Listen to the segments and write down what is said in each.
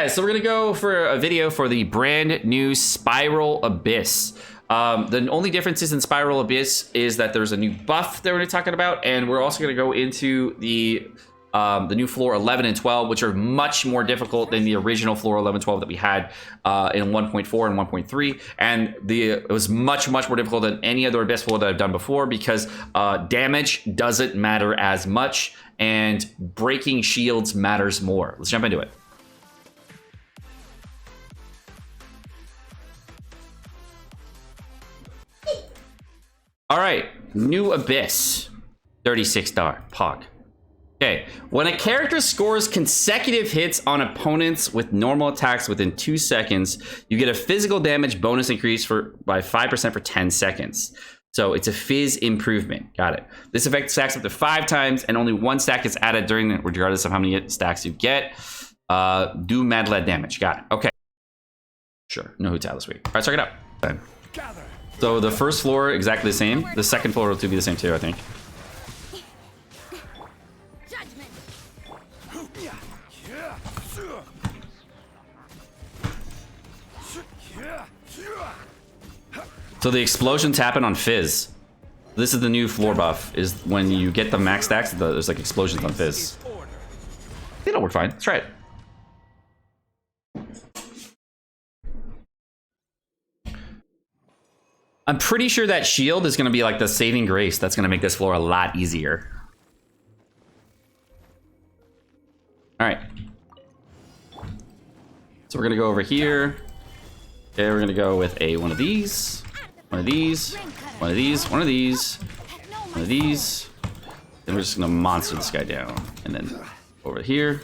guys, so we're gonna go for a video for the brand new Spiral Abyss. The only differences in Spiral Abyss is that there's a new buff that we're talking about, and we're also gonna go into the new floor 11 and 12, which are much more difficult than the original floor 11, 12 that we had in 1.4 and 1.3, and it was much more difficult than any other Abyss floor that I've done before because damage doesn't matter as much, and breaking shields matters more. Let's jump into it. All right, new Abyss, $36 Pog. Okay, when a character scores consecutive hits on opponents with normal attacks within 2 seconds, you get a physical damage bonus increase by 5% for 10 seconds. So it's a fizz improvement. Got it. This effect stacks up to 5 times, and only 1 stack is added during it, regardless of how many stacks you get. Do mad lead damage. Got it. Okay. Sure. No Hootao this week. All right, check it out. Okay. So the first floor exactly the same. The second floor will be the same too, I think. So the explosions happen on Fizz. This is the new floor buff, is when you get the max stacks, there's like explosions on Fizz. It'll work fine. Let's try it. I'm pretty sure that shield is going to be like the saving grace that's going to make this floor a lot easier. All right. So we're going to go over here. Okay, we're going to go with one of these. One of these, one of these, one of these, one of these. Then we're just gonna monster this guy down. And then over here.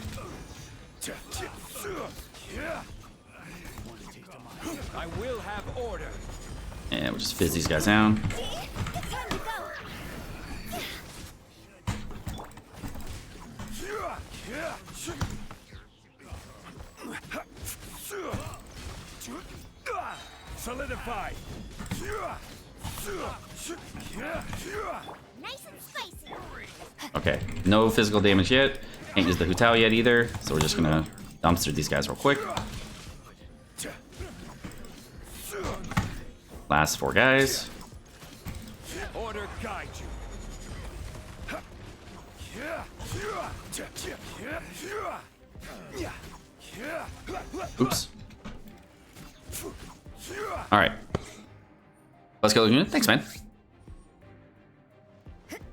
I will have order. And we'll just fizz these guys down. Solidify. Okay, no physical damage yet. Can't use the Hootao yet either, so we're just gonna dumpster these guys real quick. Last 4 guys. Order guide you. Oops. All right. Let's go. Thanks, man.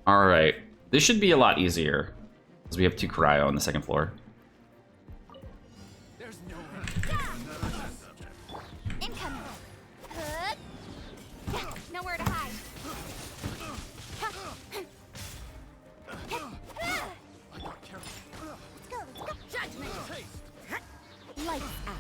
All right. This should be a lot easier because we have 2 cryo on the second floor. There's no incoming. Nowhere to hide. Let's go. Judgment. Lights out.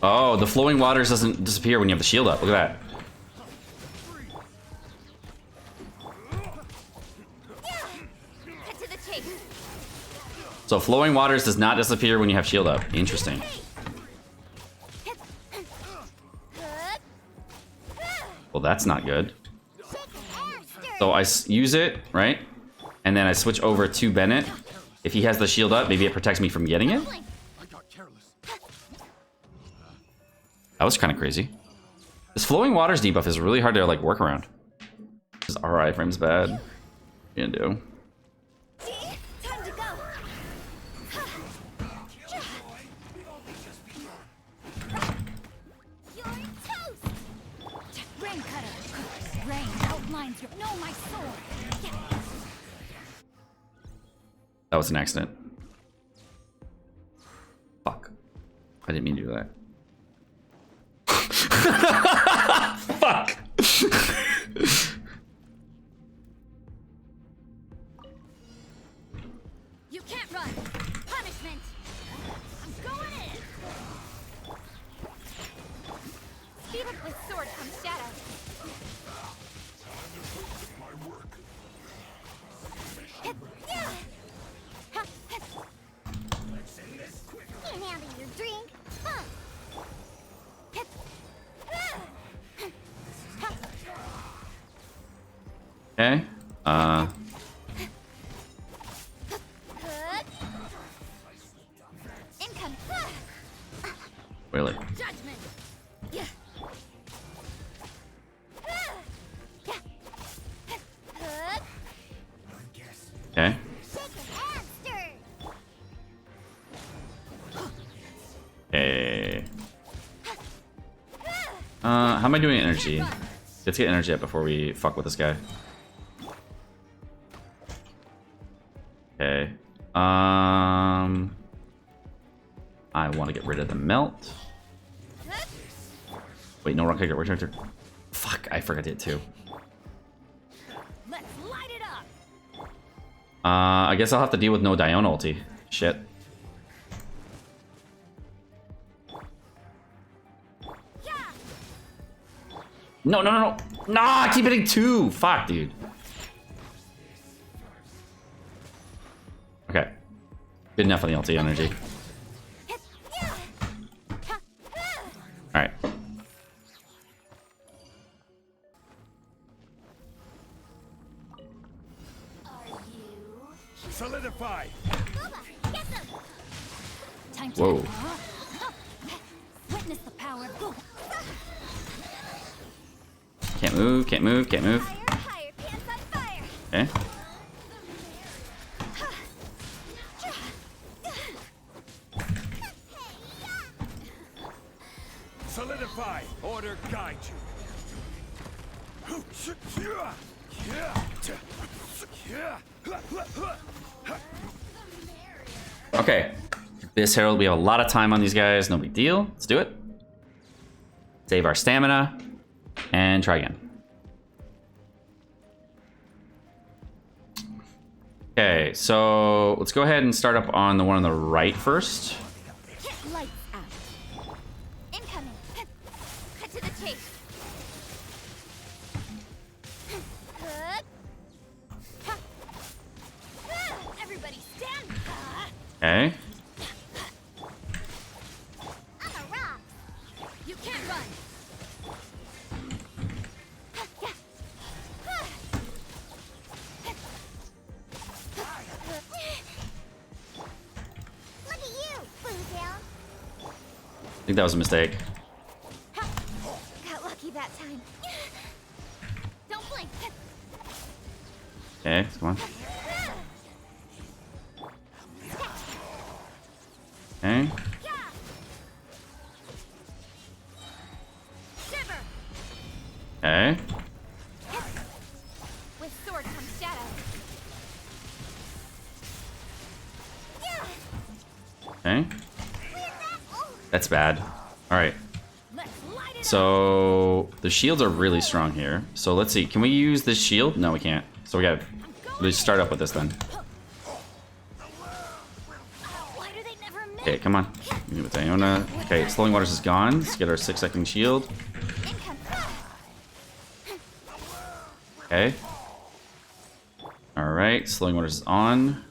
Oh, the flowing waters doesn't disappear when you have the shield up. Look at that. So flowing waters does not disappear when you have shield up. Interesting. Well, that's not good. So I use it, right? And then I switch over to Bennett. If he has the shield up, maybe it protects me from getting it. That was kind of crazy. This flowing waters debuff is really hard to like work around. This RI frame's bad. What are you gonna do? That was an accident. Fuck. I didn't mean to do that. Fuck. You can't run. Punishment. I'm going in. Speed up with sword from shadow. You handle your drink. Huh. Okay. Income. Really? Judgment. Yeah. Okay. Okay. How am I doing energy? Let's get energy up before we fuck with this guy. Okay. I want to get rid of the melt. Wait, no, wrong character. Where's character? Fuck, I forgot it too. Let's light it up. I guess I'll have to deal with no Diona ulti. Shit. No, no, no, no. Nah, I keep hitting 2. Fuck, dude. Okay. Good enough on the ulti energy. Alright. Solidify. Time to Whoa. witness the power. Can't move, can't move, can't move. Higher, higher, pants on fire. Okay. Solidify. Order guide you. Okay. This Herald, we have a lot of time on these guys. No big deal. Let's do it. Save our stamina. And try again. Okay, so let's go ahead and start up on the one on the right first. Lights out. Incoming. Cut to the chase. Everybody stand. Okay. I'm a rock. You can't run. Look at you, Boozle. I think that was a mistake. Got lucky that time. Don't blink. Okay, come on. Okay. Shiver. Okay. With sword comes shadow. Okay. That's bad. Alright. Let's light it up. So the shields are really strong here. So let's see. Can we use this shield? No, we can't. So we gotta let's start up with this then. Why do they never miss? Okay, come on. With Diona. Okay, Slowing Waters is gone. Let's get our 6-second shield. Income. Okay. Alright, Slowing Waters is on.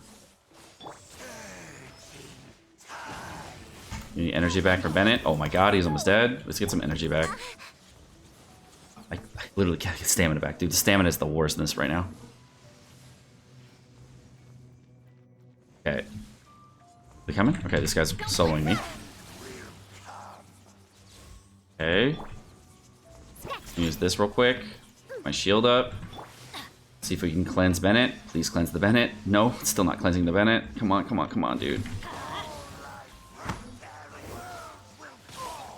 You need energy back for Bennett. Oh my god, he's almost dead. Let's get some energy back. I literally can't get stamina back, dude. The stamina is the worst in this right now. Okay. They coming? Okay, this guy's soloing me. Okay. Use this real quick. My shield up. See if we can cleanse Bennett. Please cleanse the Bennett. No, it's still not cleansing the Bennett. Come on, come on, come on, dude.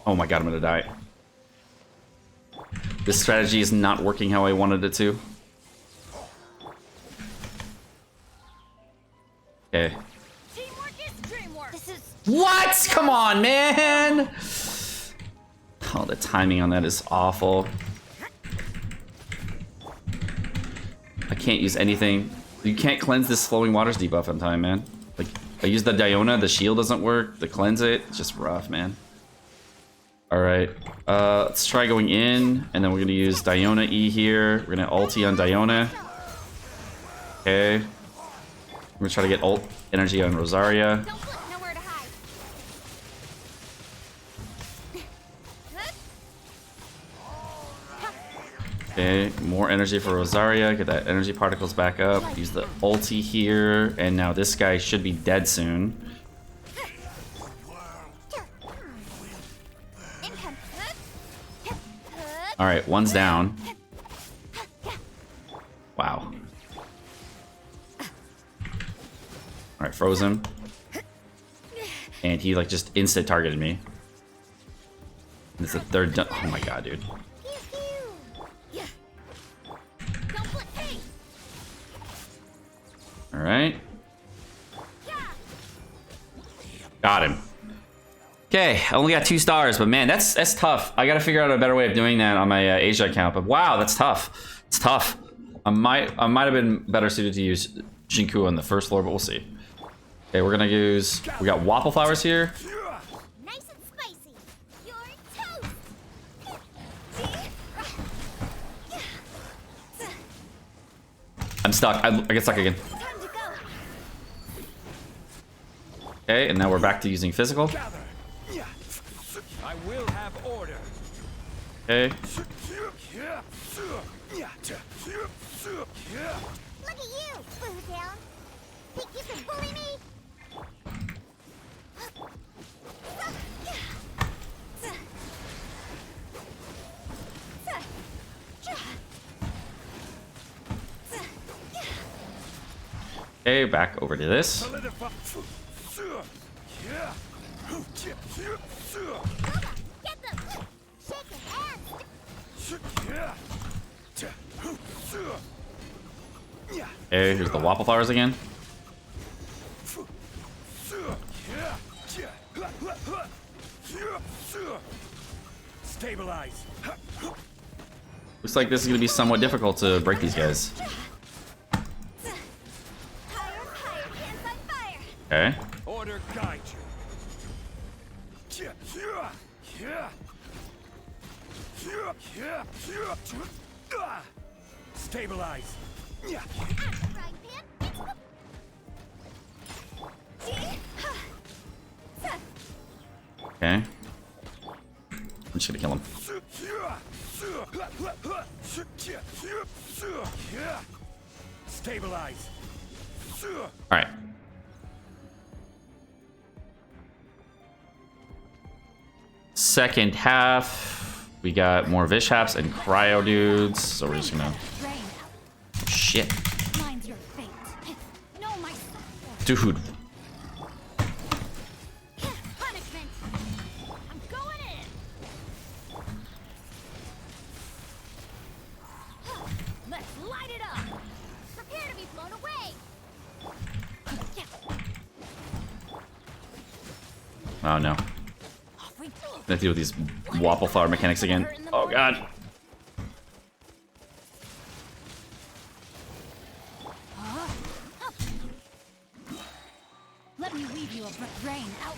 Oh my god, I'm gonna die. This strategy is not working how I wanted it to. Okay. Teamwork is dreamwork. This is What? Come on, man! Oh, the timing on that is awful. I can't use anything. You can't cleanse this Flowing Waters debuff in time, man. Like, I use the Diona, the shield doesn't work. The cleanse it's just rough, man. Alright, let's try going in, and then we're gonna use Diona E here. We're gonna ulti on Diona. Okay. We're gonna try to get ult energy on Rosaria. don't blink, nowhere to hide. Okay, more energy for Rosaria. Get that energy particles back up. Use the ulti here. And now this guy should be dead soon. Alright, one's down. Wow. Alright, froze him. And he like just instant targeted me. It's the third. Oh my god, dude. Alright. Got him. Okay, I only got 2 stars, but man, that's tough. I gotta figure out a better way of doing that on my Asia account. But wow, that's tough. It's tough. I might have been better suited to use Jinku on the first floor, but we'll see. Okay, we're gonna use. We got waffle flowers here. Nice and spicy. You're toast. I'm stuck. I get stuck again. Time to go. Okay, and now we're back to using physical. Gather. I will have order. Okay. Look at you, Blue Down. Think you can bully me? Okay, back over to this. Solidify. Get them! Shake your hands! Okay, here's the waffle flowers again. Stabilize. Looks like this is gonna be somewhat difficult to break these guys. Higher, hands on fire! Okay. Order guide you. Stabilize. Frying pan, Okay. I'm just gonna kill him. Stabilize. Alright. Second half, we got more Vishaps and Cryo dudes, so we're just gonna. Drain. Shit. Mine's your fate. No, my Dude. punishment. I'm going in. Let's light it up. Prepare to be blown away. Oh no. Off we go. Gonna deal with these waffle flower mechanics again. Oh god. Let me weave you a brain out.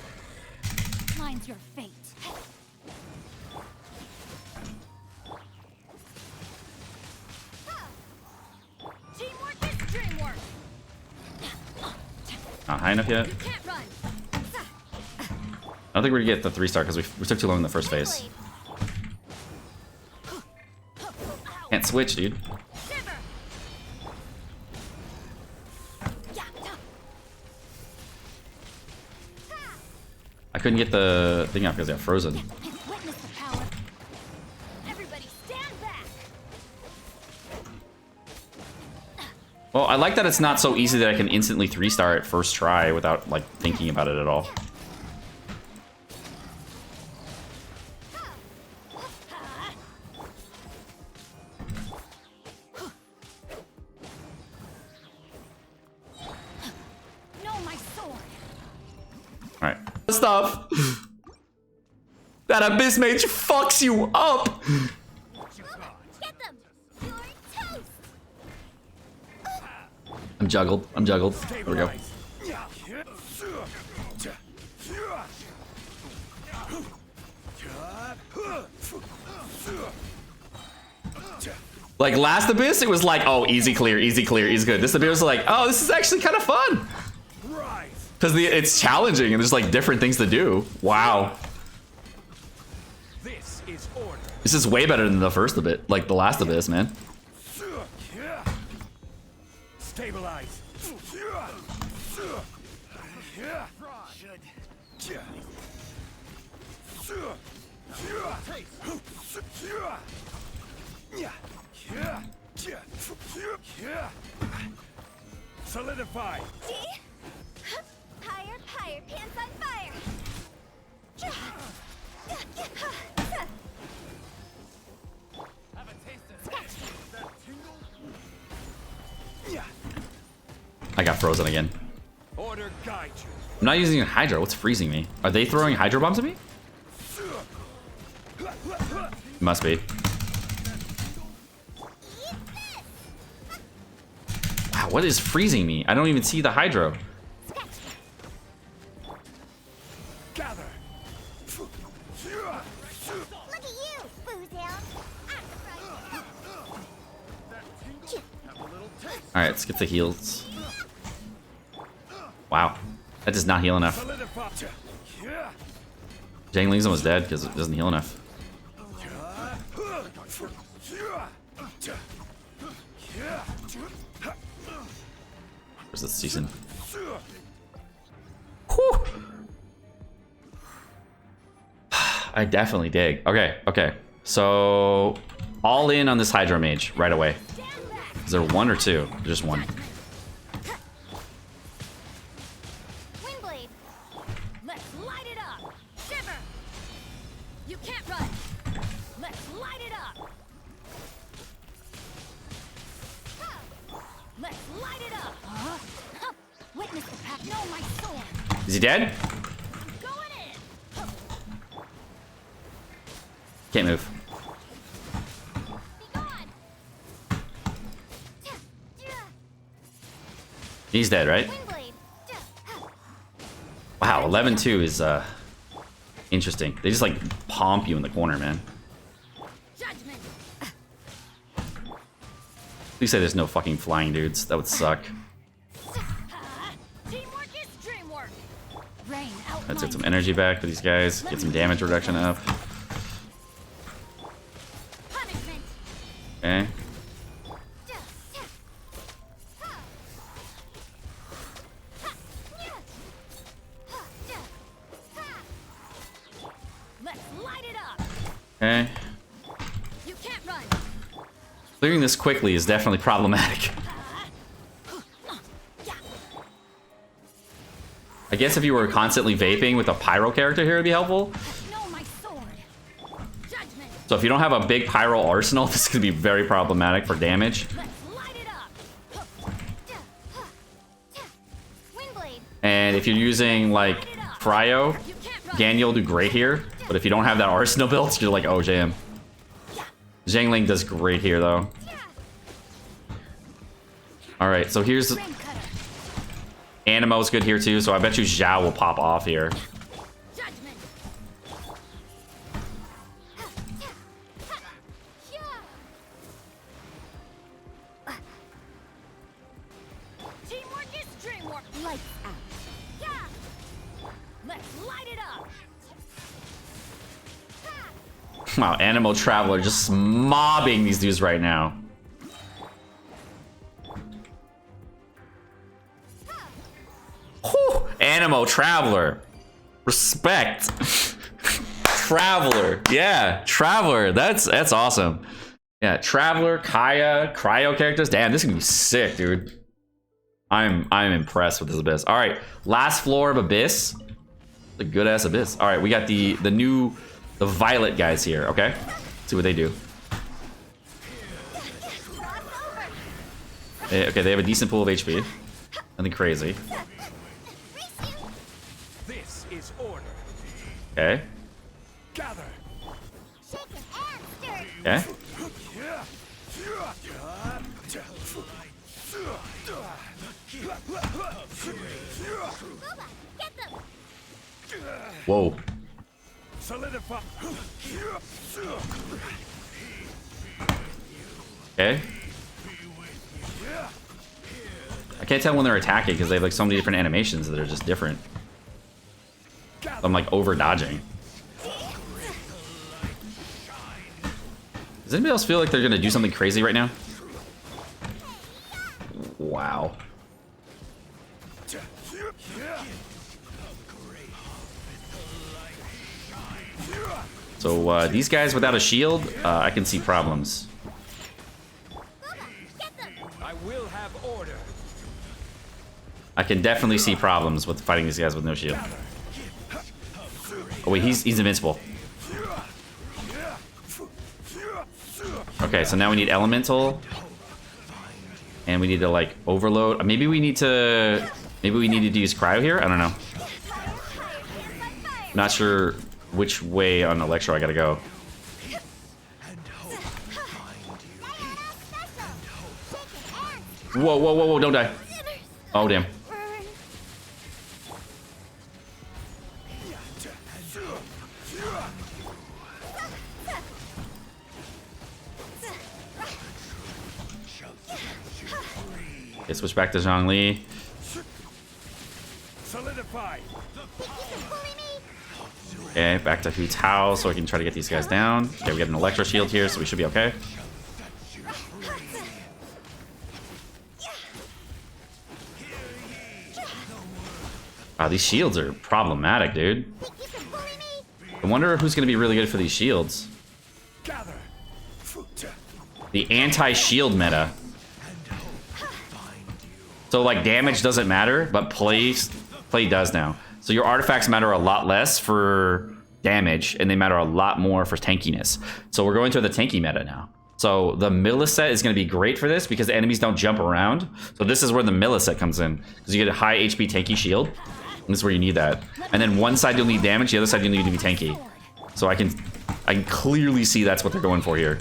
Mine's your fate. Teamwork is dreamwork. Not high enough yet. You can't run. I don't think we're gonna get the 3-star because we took too long in the first phase. Can't switch, dude. Shiver. I couldn't get the thing out because I got frozen. Witness the power. Everybody stand back. Well, I like that it's not so easy that I can instantly 3-star it first try without like thinking about it at all. No, my sword. Alright. Stuff. That Abyss Mage fucks you up. Get them. You're toast. I'm juggled. I'm juggled. There we go. Like last Abyss, it was like, oh, easy clear, easy clear, easy good. This Abyss was like, oh, this is actually kind of fun. Because it's challenging and there's like different things to do. Wow. This is order. This is way better than the first Abyss, like the last Abyss, man. Stabilize. Solidify. Higher, higher, pants on fire. I got frozen again. Order guide you. I'm not using a Hydra. What's freezing me? Are they throwing Hydro bombs at me? Must be. Wow, what is freezing me? I don't even see the Hydro. Gather. Look at you, Boozhound. Alright, let's get the heals. Wow. That does not heal enough. Solidify. Zhangling's almost dead because it doesn't heal enough. Where's this season? Whew. I definitely dig. Okay, okay. So, all in on this Hydro Mage right away. Is there one or two? Just one. Windblade. Let's light it up. Shiver. You can't run. Let's light it up. Let's light it up. Witness the path. No, my sword. Is he dead? I'm going in. Can't move. Be gone. He's dead, right? Windblade. Wow, 11-2 is interesting. They just like pomp you in the corner, man. Judgment. Please say there's no fucking flying dudes. That would suck. Teamwork is dreamwork. Rain out. Let's get some energy back for these guys. Get some damage reduction up. Punishment. Okay. Let's light it up. Okay. You can't run. Clearing this quickly is definitely problematic. I guess if you were constantly vaping with a pyro character here, it'd be helpful. No, my sword. Judgment. So if you don't have a big pyro arsenal, this could be very problematic for damage. Let's light it up. Windblade. And if you're using like cryo, You can't run. Ganyu will do great here. But if you don't have that arsenal built, you're like, oh, jam. Zhangling does great here, though. All right, so here's Rain cutter. Animo's good here too. So I bet you Zhao will pop off here. Judgment. Teamwork is dreamwork. Lights out. Yeah. Let's light it up. Wow, Animo Traveler just mobbing these dudes right now. Whew, Animo Traveler. Respect. Traveler. Yeah, Traveler. That's awesome. Yeah, Traveler, Kaya, Cryo characters. Damn, this is gonna be sick, dude. I'm impressed with this Abyss. All right, last floor of Abyss. The good ass Abyss. All right, we got the Violet guys here. Okay, see what they do. Okay, they have a decent pool of HP. Nothing crazy. This is order. Okay. Gather. Shaken and stirred. Okay. Booba, get them. Whoa. Solidify. Okay. I can't tell when they're attacking because they have like so many different animations that are just different. I'm like over dodging. Does anybody else feel like they're gonna do something crazy right now? Wow. So these guys without a shield, I can see problems. I will have order. I can definitely see problems with fighting these guys with no shield. Oh wait, he's invincible. Okay, so now we need elemental, and we need to like overload. Maybe we need to use cryo here. I don't know. Not sure which way on Electro I gotta go. Whoa, whoa, whoa, whoa! Don't die. Oh damn. Okay, switch back to Zhongli. Solidify. Okay, back to Hoot's house so we can try to get these guys down. Okay, we got an Electro shield here, so we should be okay. Wow, these shields are problematic, dude. I wonder who's going to be really good for these shields. The anti-shield meta. So, like, damage doesn't matter, but play does now. So your artifacts matter a lot less for damage, and they matter a lot more for tankiness. So we're going to the tanky meta now. So the Millicet is going to be great for this because the enemies don't jump around. So this is where the Millicet comes in, because you get a high HP tanky shield. And this is where you need that. And then one side you'll need damage, the other side you'll need to be tanky. So I can clearly see that's what they're going for here.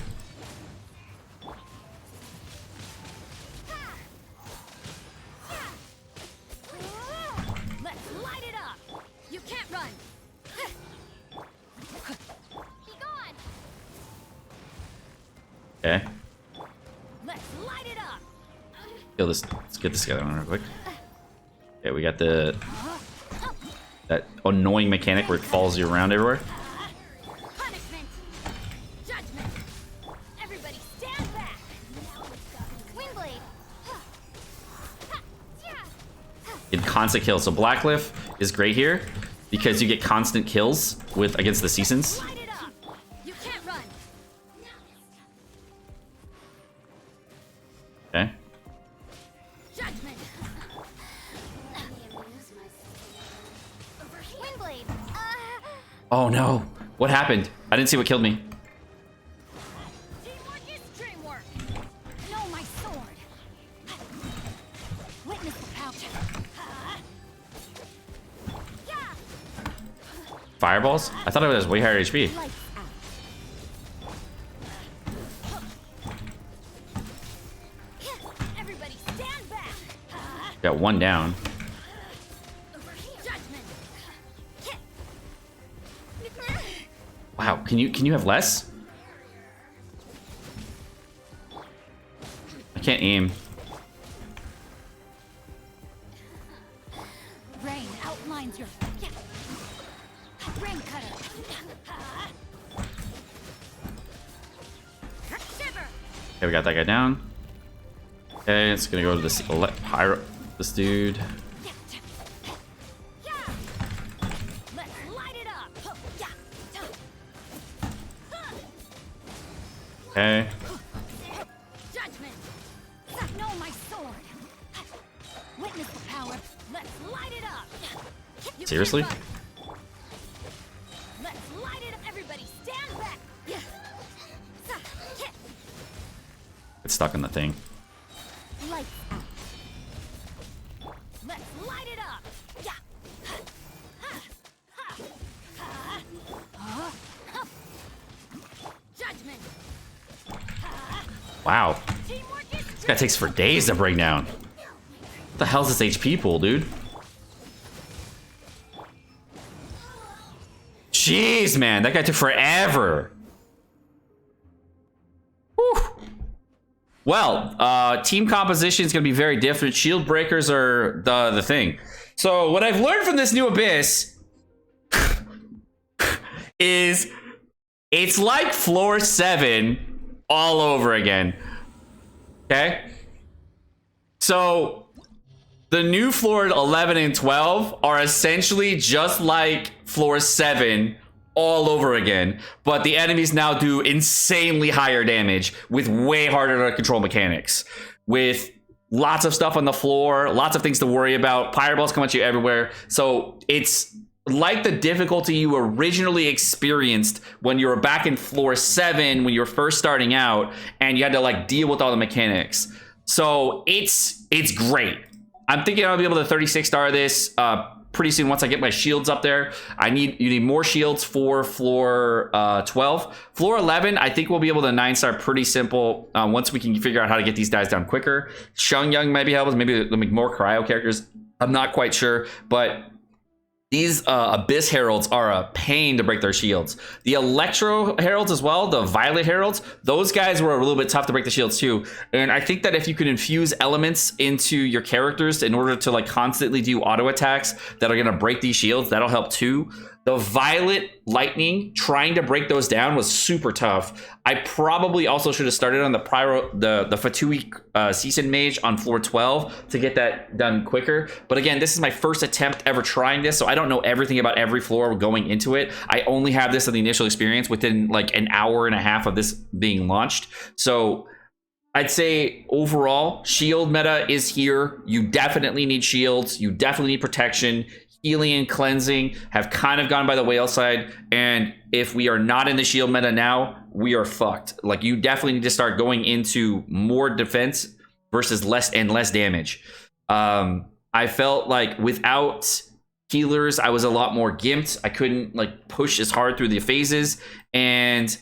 Okay. Let's light it up. Kill this. Let's get this guy on real quick. Okay, we got that annoying mechanic where it follows you around everywhere. Punishment. Judgment. Everybody stand back. Windblade. Get constant kills. So Blackcliff is great here because you get constant kills against the Seasons. Light it up. You can't run. Okay. Judgment. Windblade. Oh no! What happened? I didn't see what killed me. Teamwork is dreamwork. No, my sword. Witness the power. Fireballs? I thought it was way higher HP. Lights out. Everybody stand back. Got one down. Judgment. Wow, can you have less? I can't aim. Rain outlines your. Rain cutter. Shiver. Okay, we got that guy down. Okay, it's gonna go to this this dude. Let's light it up. Okay. Judgment. No, my sword. Witness the power. Let's light it up. You Seriously? can't run. Let's light it up. Everybody stand back. It's stuck in the thing. Lights out. Let's light it up. Judgment. Wow. Teamwork is This guy takes for days to bring down. What the hell's this HP pool, dude? Jeez, man, that guy took forever. Whew. Well, team composition is going to be very different. Shield breakers are the thing. So what I've learned from this new Abyss is it's like floor 7 all over again. Okay? So the new floor 11 and 12 are essentially just like floor 7 all over again, but the enemies now do insanely higher damage with way harder to control mechanics, with lots of stuff on the floor, lots of things to worry about. Fireballs come at you everywhere. So it's like the difficulty you originally experienced when you were back in floor 7 when you were first starting out and you had to like deal with all the mechanics. So it's great. I'm thinking I'll be able to 36 star this pretty soon once I get my shields up there. You need more shields for floor 12. Floor 11, I think we'll be able to 9-star pretty simple once we can figure out how to get these guys down quicker. Xiangyang maybe help us. Maybe they'll make more cryo characters. I'm not quite sure, but these Abyss Heralds are a pain to break their shields. The Electro Heralds as well, the Violet Heralds, those guys were a little bit tough to break the shields too. And I think that if you could infuse elements into your characters in order to like constantly do auto attacks that are going to break these shields, that'll help too. The Violet Lightning, trying to break those down was super tough. I probably also should have started on the F2P Season Mage on floor 12 to get that done quicker. But again, this is my first attempt ever trying this, so I don't know everything about every floor going into it. I only have this in the initial experience within like an hour and a half of this being launched. So I'd say overall, shield meta is here. You definitely need shields. You definitely need protection. Healing and cleansing have kind of gone by the wayside, and if we are not in the shield meta now, we are fucked. Like, you definitely need to start going into more defense versus less damage. I felt like without healers, I was a lot more gimped. I couldn't like push as hard through the phases, and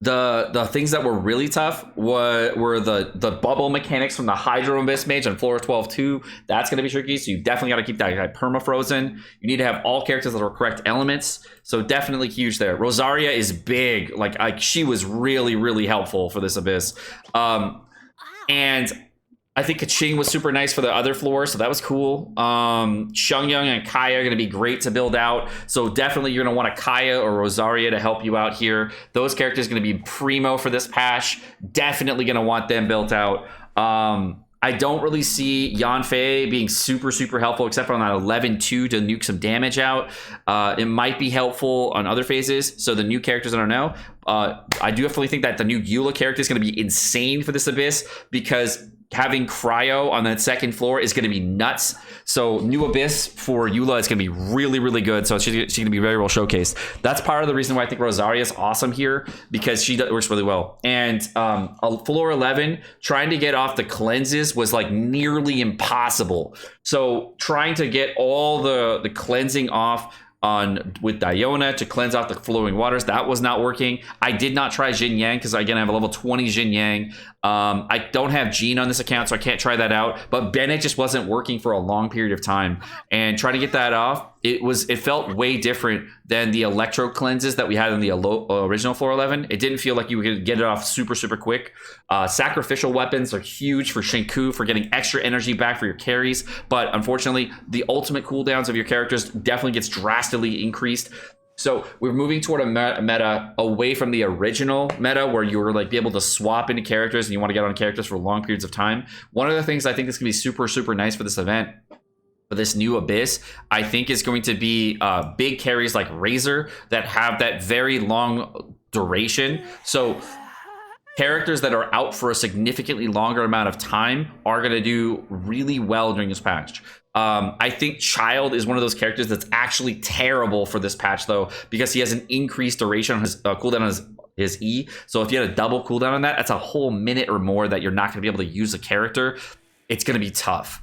the things that were really tough were the bubble mechanics from the Hydro Abyss Mage on floor 12 too. That's going to be tricky, so you definitely got to keep that guy perma-frozen. You need to have all characters that are correct elements, so definitely huge there. Rosaria is big. Like she was really, really helpful for this Abyss. And I think Kaching was super nice for the other floors, so that was cool. Xiangyang and Kaya are going to be great to build out, so definitely you're going to want a Kaya or Rosaria to help you out here. Those characters are going to be primo for this patch. Definitely going to want them built out. I don't really see Yanfei being super, super helpful except for on that 11-2 to nuke some damage out. It might be helpful on other phases, so the new characters I don't know. I do definitely think that the new Eula character is going to be insane for this Abyss, because having cryo on that second floor is going to be nuts. So new Abyss for Eula is going to be really, really good. So she's going to be very well showcased. That's part of the reason why I think Rosaria is awesome here, because she works really well. And floor 11, trying to get off the cleanses was like nearly impossible. So trying to get all the cleansing off with Diona to cleanse out the flowing waters, that was not working. I did not try Jin Yang because again I have a level 20 Jin Yang. I don't have Jean on this account, so I can't try that out. But Bennett just wasn't working for a long period of time, and trying to get that off, it felt way different than the electro cleanses that we had in the original floor 11. It didn't feel like you could get it off super, super quick. Sacrificial weapons are huge for Shinku for getting extra energy back for your carries, but unfortunately the ultimate cooldowns of your characters definitely gets drastically increased. So we're moving toward a meta away from the original meta where you were like be able to swap into characters and you want to get on characters for long periods of time. One of the things I think is going to be super, super nice for this event, for this new Abyss, I think is going to be big carries like Razor that have that very long duration. So characters that are out for a significantly longer amount of time are going to do really well during this patch. I think Child is one of those characters that's actually terrible for this patch though, because he has an increased duration on his cooldown on his E. So if you had a double cooldown on that, that's a whole minute or more that you're not going to be able to use a character. It's going to be tough.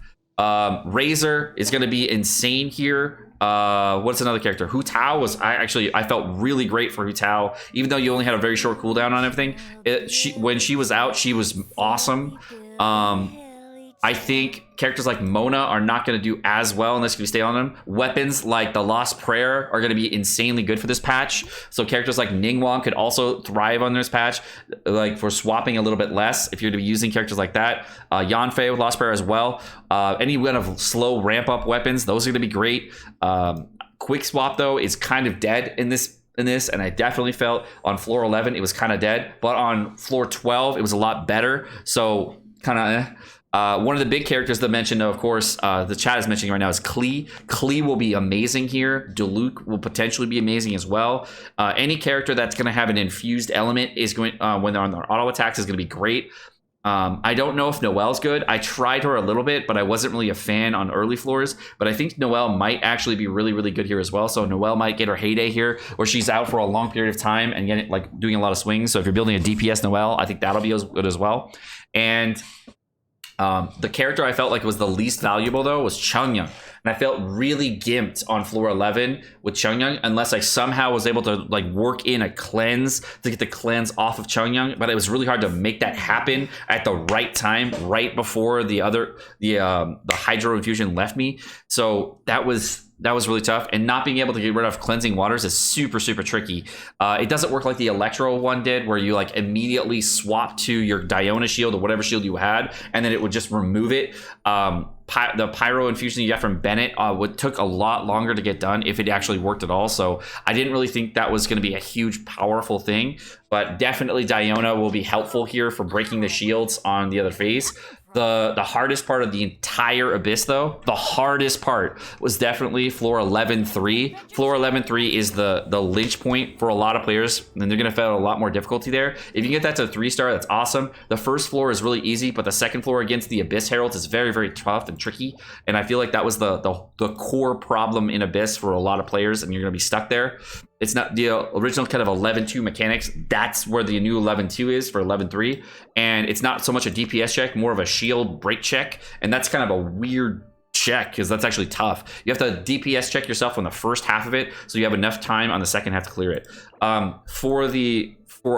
Razor is going to be insane here. What's another character? Hu Tao was I felt really great for Hu Tao, even though you only had a very short cooldown on everything. When she was out, she was awesome. I think characters like Mona are not going to do as well unless you stay on them. Weapons like the Lost Prayer are going to be insanely good for this patch. So characters like Ningguang could also thrive on this patch, like for swapping a little bit less if you're to be using characters like that. Yanfei with Lost Prayer as well. Any kind of slow ramp up weapons, those are going to be great. Quick swap though is kind of dead in this in this, and I definitely felt on floor 11 it was kind of dead, but on floor 12 it was a lot better. So kind of one of the big characters that mentioned, of course, the chat is mentioning right now is Klee. Klee will be amazing here. Diluc will potentially be amazing as well. Any character that's going to have an infused element is going when they're on their auto attacks is going to be great. I don't know if Noelle's good. I tried her a little bit, but I wasn't really a fan on early floors. But I think Noelle might actually be really, really good here as well. So Noelle might get her heyday here, or she's out for a long period of time and getting like doing a lot of swings. So if you're building a DPS Noelle, I think that'll be as good as well. And the character I felt like was the least valuable though was Chungyang. And I felt really gimped on floor 11 with Chungyang unless I somehow was able to like work in a cleanse to get the cleanse off of Chungyang. But it was really hard to make that happen at the right time, right before the hydro infusion left me. So that was really tough, and not being able to get rid of cleansing waters is super tricky. It doesn't work like the Electro one did, where you like immediately swap to your Diona shield or whatever shield you had, and then it would just remove it. The Pyro infusion you got from Bennett took a lot longer to get done if it actually worked at all. So I didn't really think that was going to be a huge powerful thing, but definitely Diona will be helpful here for breaking the shields on the other phase. The hardest part of the entire Abyss, though, the hardest part was definitely floor 11-3. Floor 11-3 is the lynch point for a lot of players, and they're going to feel a lot more difficulty there. If you get that to 3-star, that's awesome. The first floor is really easy, but the second floor against the Abyss Heralds is very tough and tricky, and I feel like that was the core problem in Abyss for a lot of players, and you're going to be stuck there. It's not the original kind of 11-2 mechanics. That's where the new 11-2 is for 11-3. And it's not so much a DPS check, more of a shield break check. And that's kind of a weird check because that's actually tough. You have to DPS check yourself on the first half of it, so you have enough time on the second half to clear it. For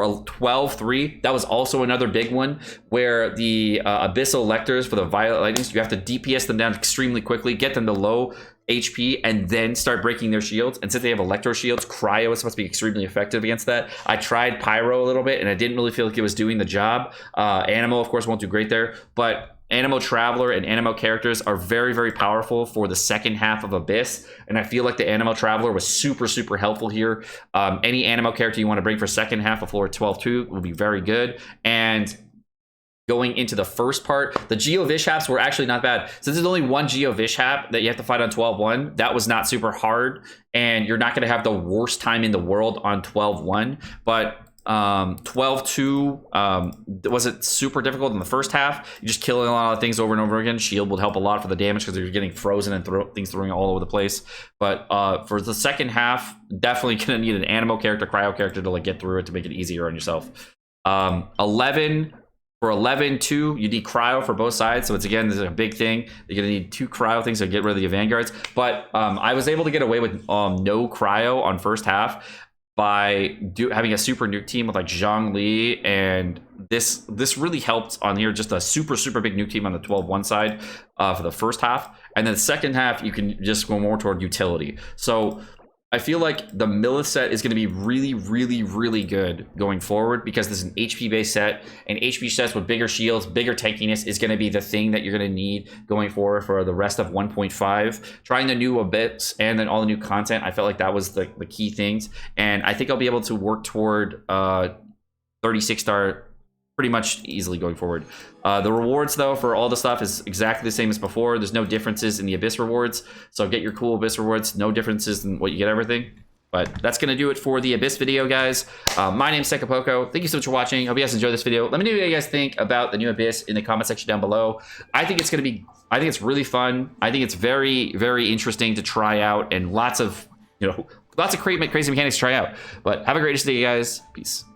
a 12-3, that was also another big one where the Abyssal Lectors for the Violet Lightnings, you have to DPS them down extremely quickly, get them to low HP, and then start breaking their shields. And since they have Electro shields, Cryo is supposed to be extremely effective against that. I tried Pyro a little bit, and I didn't really feel like it was doing the job. Animo, of course, won't do great there, but Animo Traveler and Animo characters are very powerful for the second half of Abyss, and I feel like the Animo Traveler was super helpful here. Any Animo character you want to bring for second half of floor 12-2 will be very good. And going into the first part, the Geo Vishaps were actually not bad. Since there's only one Geo Vishap that you have to fight on 12-1, that was not super hard, and you're not going to have the worst time in the world on 12-1, but 12-2 wasn't super difficult in the first half. You're just killing a lot of things over and over again. Shield would help a lot for the damage because you're getting frozen and things throwing all over the place. But for the second half, definitely gonna need an Animo character, Cryo character to like get through it to make it easier on yourself. 11 for 11-2, you need Cryo for both sides. So it's again, this is a big thing. You're gonna need 2 Cryo things to get rid of the Vanguards. But I was able to get away with no Cryo on first half by having a super nuke team with like Zhongli, and this really helped on here, just a super big nuke team on the 12-1 side for the first half, and then the second half you can just go more toward utility. So I feel like the Millith set is going to be really good going forward because this is an HP based set, and HP sets with bigger shields, bigger tankiness is going to be the thing that you're going to need going forward for the rest of 1.5. Trying the new Abyss and then all the new content, I felt like that was the key things, and I think I'll be able to work toward 36-star pretty much easily going forward. The rewards though for all the stuff is exactly the same as before. There's no differences in the Abyss rewards, so get your cool Abyss rewards. No differences in what you get everything. But that's gonna do it for the Abyss video, guys. My name's Sekapoko. Thank you so much for watching. Hope you guys enjoyed this video. Let me know what you guys think about the new Abyss in the comment section down below. I think it's really fun. I think it's very interesting to try out, and lots of crazy mechanics to try out. But have a great day, guys. Peace.